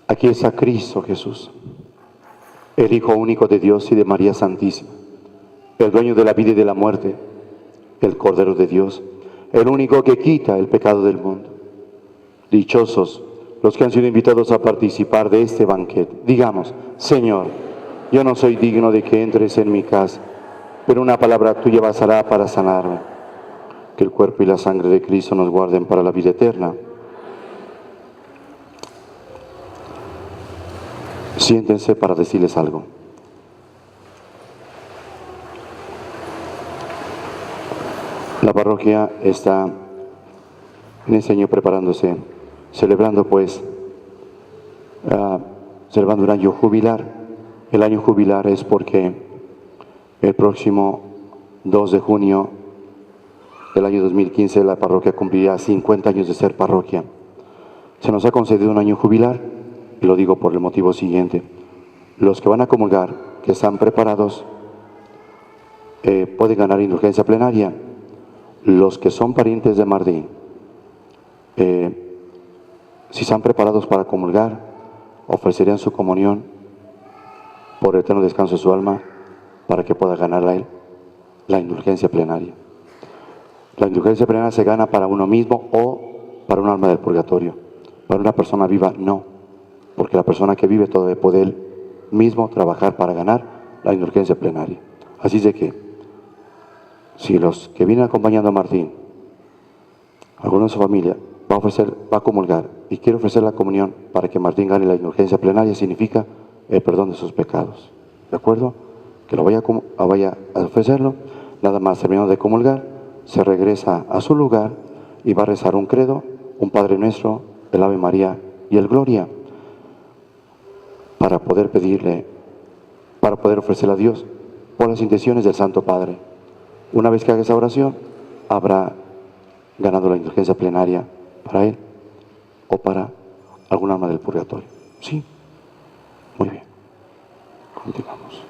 aquí está Cristo Jesús, el Hijo único de Dios y de María Santísima, el dueño de la vida y de la muerte, el Cordero de Dios, el único que quita el pecado del mundo. Dichosos los que han sido invitados a participar de este banquete. Digamos: Señor, yo no soy digno de que entres en mi casa, pero una palabra tuya bastará para sanarme. Que el cuerpo y la sangre de Cristo nos guarden para la vida eterna. Siéntense para decirles algo. La parroquia está en este año preparándose, celebrando celebrando un año jubilar. El año jubilar es porque el próximo 2 de junio del año 2015 la parroquia cumplirá 50 años de ser parroquia. Se nos ha concedido un año jubilar, y lo digo por el motivo siguiente. Los que van a comulgar, que están preparados, pueden ganar indulgencia plenaria. Los que son parientes de Martín, si están preparados para comulgar, ofrecerían su comunión por el eterno descanso de su alma, para que pueda ganar a él la indulgencia plenaria. La indulgencia plenaria se gana para uno mismo o para un alma del purgatorio. Para una persona viva, no, porque la persona que vive todavía puede él mismo trabajar para ganar la indulgencia plenaria. Así es de que, si los que vienen acompañando a Martín, alguno de su familia, va a comulgar y quiere ofrecer la comunión para que Martín gane la indulgencia plenaria, significa el perdón de sus pecados. ¿De acuerdo? Que lo vaya a ofrecerlo. Nada más terminando de comulgar, se regresa a su lugar y va a rezar un credo, un Padre Nuestro, el Ave María y el Gloria, para poder ofrecerle a Dios por las intenciones del Santo Padre. Una vez que haga esa oración, habrá ganado la indulgencia plenaria para él o para algún alma del purgatorio. ¿Sí? Muy bien. Continuamos.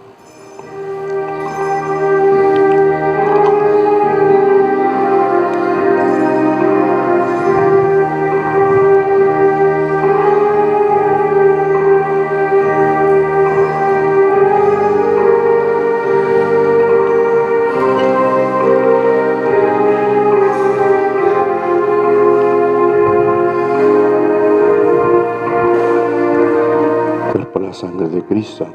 La sangre de Cristo.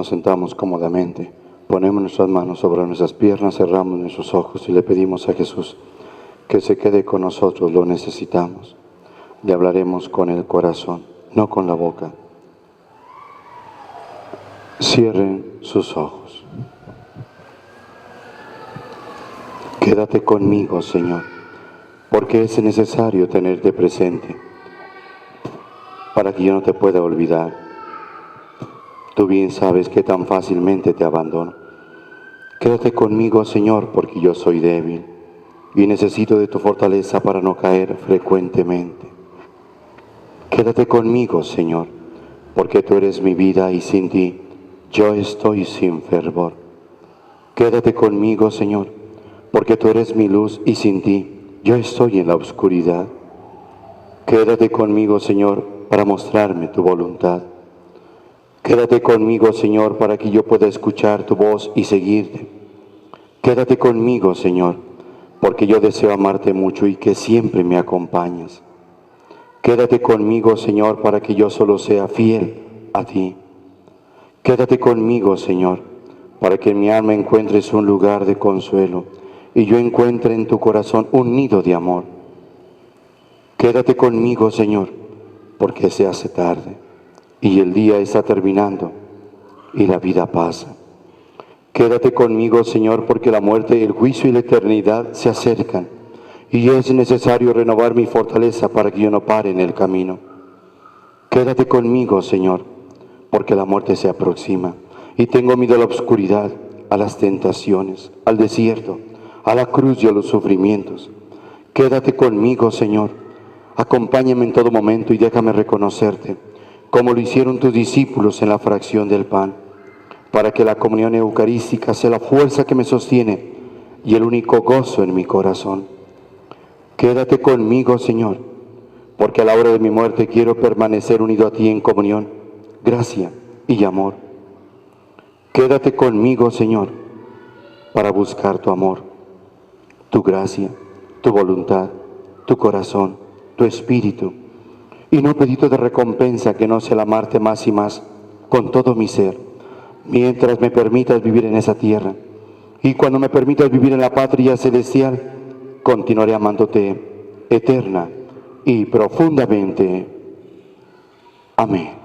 Nos sentamos cómodamente, ponemos nuestras manos sobre nuestras piernas, cerramos nuestros ojos y le pedimos a Jesús que se quede con nosotros, lo necesitamos. Le hablaremos con el corazón, no con la boca. Cierren sus ojos. Quédate conmigo, Señor, porque es necesario tenerte presente para que yo no te pueda olvidar. Tú bien sabes que tan fácilmente te abandono. Quédate conmigo, Señor, porque yo soy débil y necesito de tu fortaleza para no caer frecuentemente. Quédate conmigo, Señor, porque tú eres mi vida y sin ti yo estoy sin fervor. Quédate conmigo, Señor, porque tú eres mi luz y sin ti yo estoy en la oscuridad. Quédate conmigo, Señor, para mostrarme tu voluntad. Quédate conmigo, Señor, para que yo pueda escuchar tu voz y seguirte. Quédate conmigo, Señor, porque yo deseo amarte mucho y que siempre me acompañes. Quédate conmigo, Señor, para que yo solo sea fiel a ti. Quédate conmigo, Señor, para que en mi alma encuentres un lugar de consuelo y yo encuentre en tu corazón un nido de amor. Quédate conmigo, Señor, porque se hace tarde y el día está terminando y la vida pasa. Quédate conmigo, Señor, porque la muerte, el juicio y la eternidad se acercan y es necesario renovar mi fortaleza para que yo no pare en el camino. Quédate conmigo, Señor, porque la muerte se aproxima y tengo miedo a la oscuridad, a las tentaciones, al desierto, a la cruz y a los sufrimientos. Quédate conmigo, Señor, acompáñame en todo momento y déjame reconocerte, como lo hicieron tus discípulos en la fracción del pan, para que la comunión eucarística sea la fuerza que me sostiene y el único gozo en mi corazón. Quédate conmigo, Señor, porque a la hora de mi muerte quiero permanecer unido a ti en comunión, gracia y amor. Quédate conmigo, Señor, para buscar tu amor, tu gracia, tu voluntad, tu corazón, tu espíritu, y no pedito de recompensa que no sea el amarte más y más con todo mi ser, mientras me permitas vivir en esa tierra. Y cuando me permitas vivir en la patria celestial, continuaré amándote eterna y profundamente. Amén.